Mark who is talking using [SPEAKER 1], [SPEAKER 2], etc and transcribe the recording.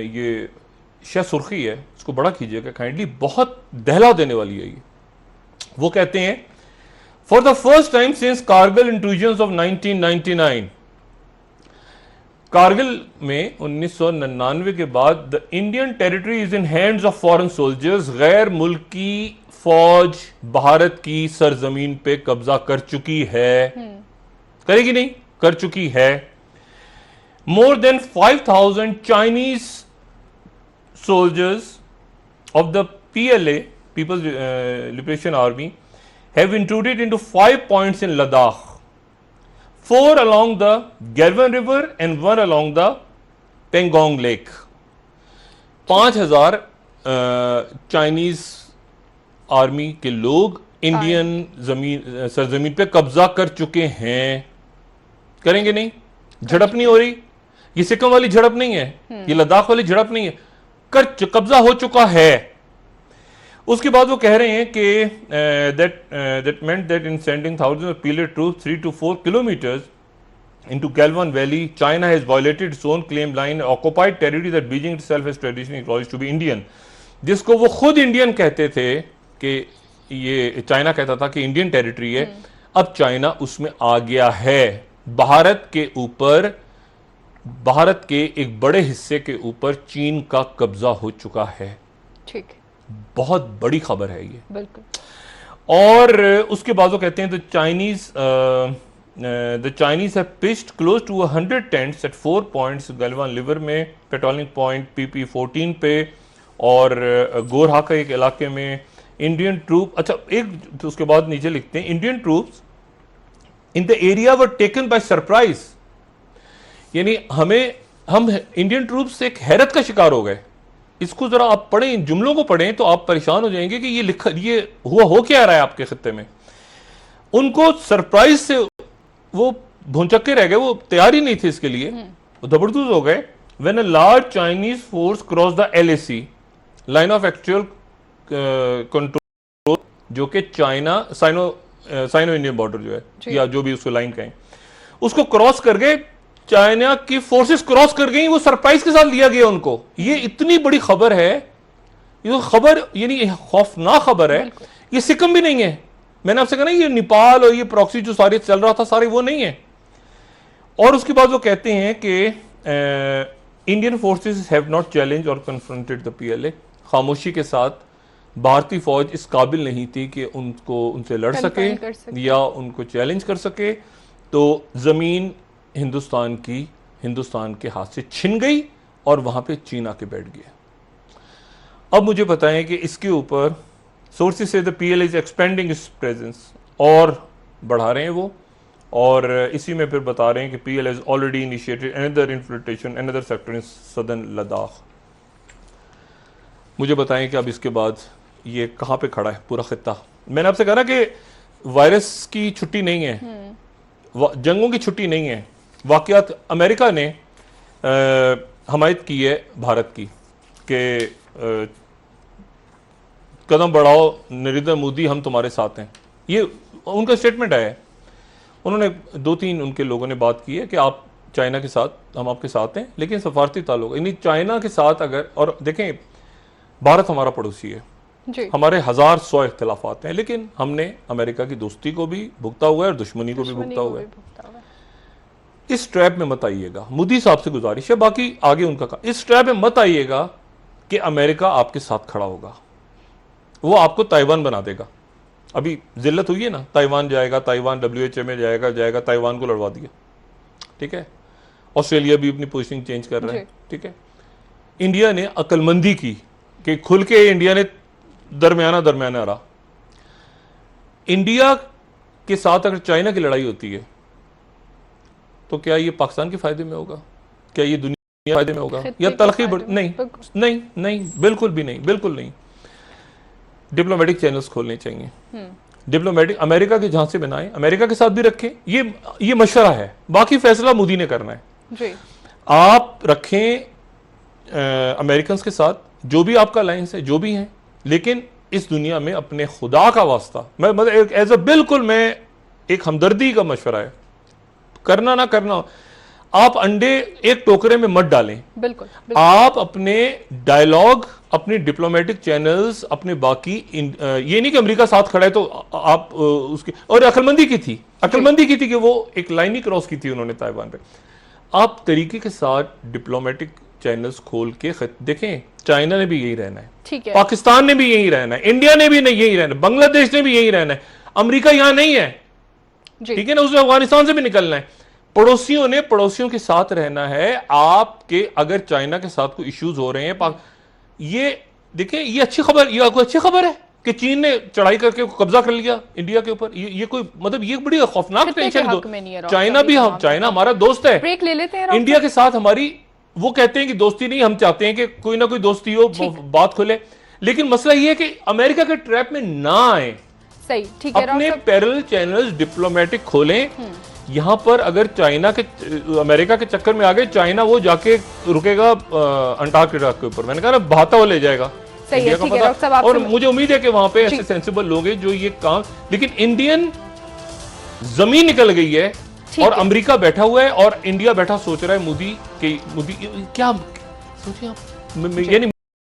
[SPEAKER 1] ये शायद सुर्खी है, इसको बड़ा कीजिएगा काइंडली, बहुत दहला देने वाली है ये। वो कहते हैं for the first time since Kargil intrusions of 1999, Kargil में 1999 के बाद the Indian territory is in hands of foreign soldiers, गैर मुल्की फौज भारत की सरजमीन पे कब्जा कर चुकी है, करेगी नहीं, कर चुकी है। More than 5,000 Chinese soldiers of the PLA, People's Liberation Army, have intruded into 5 points in Ladakh, 4 along the Galvan River and 1 along the Pangong Lake. 5,000 Chinese army के लोग इंडियन सरजमीन पे कब्जा कर चुके हैं, करेंगे नहीं, झड़प नहीं हो रही, ये सिक्किम वाली झड़प नहीं है, ये लद्दाख वाली झड़प नहीं है, कब्जा हो चुका है। उसके बाद वो कह रहे हैं कि that meant that in sending thousands of PLA troops 3 to 4 kilometers into Galwan Valley, China has violated its own claim line, occupied territory that Beijing itself has traditionally acknowledged to be Indian, जिसको वो खुद Indian कहते थे, कि ये China कहता था कि इंडियन टेरिटरी है, अब चाइना उसमें आ गया है। भारत के ऊपर, भारत के एक बड़े हिस्से के ऊपर चीन का कब्जा हो चुका है।
[SPEAKER 2] ठीक, बहुत
[SPEAKER 1] बड़ी खबर है ये,
[SPEAKER 2] बिल्कुल।
[SPEAKER 1] और उसके बाद वो कहते हैं the Chinese have pitched close to 100 tents at 4 points, Galwan river में, पेट्रोलिंग पॉइंट PP-14 पे, और गोरहा का एक इलाके में इंडियन ट्रूप। अच्छा, एक तो उसके बाद नीचे लिखते हैं Indian troops in the area were taken by surprise, यानी हम इंडियन ट्रूप्स एक हैरत का शिकार हो गए। इसको जरा आप पढ़ें, इन जुमलों को पढ़ें तो आप परेशान हो जाएंगे कि ये हुआ हो क्या रहा है आपके खत्ते में। उनको सरप्राइज से वो भुंचक्के रह गए, वो तैयार ही नहीं थे इसके लिए, वो जबरदस्त हो गए। When a large Chinese force cross the LAC, line of actual control, जो कि चाइना साइनो इंडियन बॉर्डर जो है, या जो भी उसको लाइन कहें, उसको क्रॉस कर गए, चाइना की फोर्सेस क्रॉस कर गई, वो सरप्राइज के साथ लिया गया उनको। ये इतनी बड़ी खबर है, ये खबर यानी खौफनाक खबर है। ये सिक्किम भी नहीं है, मैंने आपसे कहा ना, ये नेपाल और ये प्रॉक्सी जो सारे चल रहा था, सारे वो नहीं है। और उसके बाद वो कहते हैं कि Indian forces have not challenge और कन्फ्रंटेड द PLA, खामोशी के साथ भारतीय फौज इस काबिल नहीं थी कि उनसे लड़ सके या उनको चैलेंज कर सके, तो जमीन हिंदुस्तान के हाथ से छिन गई और वहां पे चीन आके बैठ गया। अब मुझे बताएं कि इसके ऊपर सोर्सेज से the PLA is expanding it's presence, और बढ़ा रहे हैं वो, और इसी में फिर बता रहे हैं कि PLA is already initiated another infiltration another sector in southern Ladakh. मुझे बताएं कि अब इसके बाद ये कहाँ पे खड़ा है पूरा खित्ता। मैंने आपसे कहा ना कि वायरस की छुट्टी नहीं है, जंगों की छुट्टी नहीं है। वाकयात अमेरिका ने हमायत की है भारत की कि कदम बढ़ाओ नरेंद्र मोदी, हम तुम्हारे साथ हैं, ये उनका स्टेटमेंट आया है। उन्होंने 2-3 उनके लोगों ने बात की है कि आप चाइना के साथ, हम आपके साथ हैं, लेकिन सफारती ताल्लुक, यानी चाइना के साथ अगर, और देखें भारत हमारा पड़ोसी है, हमारे 1000-100 इख्तिलाफात हैं, लेकिन हमने अमेरिका की दोस्ती को भी भुगता हुआ है और दुश्मनी को भी भुगता हुआ है। इस ट्रैप में मत आइएगा, मोदी साहब से गुजारिश है, बाकी आगे उनका काम, इस ट्रैप में मत आइएगा कि अमेरिका आपके साथ खड़ा होगा, वो आपको ताइवान बना देगा। अभी जिल्लत हुई है ना, ताइवान जाएगा, ताइवान WHA में जाएगा, ताइवान को लड़वा दिया, ठीक है। ऑस्ट्रेलिया भी अपनी पोजीशन चेंज कर रहा है, ठीक है। इंडिया ने अक्लमंदी की कि खुल के इंडिया ने दरमियाना रहा। इंडिया के साथ अगर चाइना की लड़ाई होती है तो क्या ये पाकिस्तान के फायदे में होगा, क्या ये दुनिया के फायदे में होगा, या तलखी नहीं, बिल्कुल भी नहीं, बिल्कुल नहीं। डिप्लोमेटिक चैनल्स खोलने चाहिए, डिप्लोमेटिक अमेरिका के झांसे बनाए, अमेरिका के साथ भी रखें, ये मशवरा है, बाकी फैसला मोदी ने करना है जी। आप रखें अमेरिकन के साथ जो भी आपका अलायंस है, जो भी है, लेकिन इस दुनिया में अपने खुदा का वास्ता, मैं मतलब एज बिल्कुल मैं एक हमदर्दी का मशवरा है, करना ना करना, आप अंडे एक टोकरे में मत डालें।
[SPEAKER 2] बिल्कुल,
[SPEAKER 1] आप अपने डायलॉग, अपने डिप्लोमेटिक चैनल्स, अपने बाकी ये नहीं कि अमेरिका साथ खड़ा है तो आप उसके, और अक्लमंदी की थी कि वो एक लाइन ही क्रॉस की थी उन्होंने ताइवान पे। आप तरीके के साथ डिप्लोमेटिक चैनल्स खोल के देखें, चाइना ने भी यही रहना है,
[SPEAKER 2] ठीक है,
[SPEAKER 1] पाकिस्तान ने भी यही रहना है, इंडिया ने भी नहीं यही रहना है, बांग्लादेश ने भी यही रहना है, अमेरिका यहां नहीं है, ठीक है ना, उसने अफगानिस्तान से भी निकलना है। पड़ोसियों ने पड़ोसियों के साथ रहना है। आपके अगर चाइना के साथ कोई इश्यूज हो रहे हैं, ये देखिए, ये अच्छी खबर, ये कोई अच्छी खबर है कि चीन ने चढ़ाई करके कब्जा कर लिया इंडिया के ऊपर। ये कोई मतलब ये बड़ी खौफनाक टेंशन है। चाइना हमारा दोस्त है,
[SPEAKER 2] ब्रेक ले लेते हैं।
[SPEAKER 1] इंडिया के साथ हमारी, वो कहते हैं कि दोस्ती नहीं, हम चाहते हैं कि कोई ना कोई दोस्ती हो, बात खुले, लेकिन मसला ये है कि अमेरिका के ट्रैप में ना आए।
[SPEAKER 2] सही, ठीक है,
[SPEAKER 1] अपने पैरेलल चैनल्स डिप्लोमेटिक खोलें। यहां पर अगर चाइना के, अमेरिका के चक्कर में आ गए, चाइना वो जाके रुकेगा अंटार्कटिका के ऊपर, मैंने कहा ना, बहाता हुआ ले जाएगा।
[SPEAKER 2] सही है, ठीक है डॉक्टर साहब,
[SPEAKER 1] और मुझे उम्मीद है कि वहां पे ऐसे सेंसिबल लोग हैं जो ये काम, लेकिन इंडियन जमीन निकल गई है और अमेरिका बैठा हुआ है और इंडिया बैठा सोच रहा है मोदी क्या सोचिए आप, यानी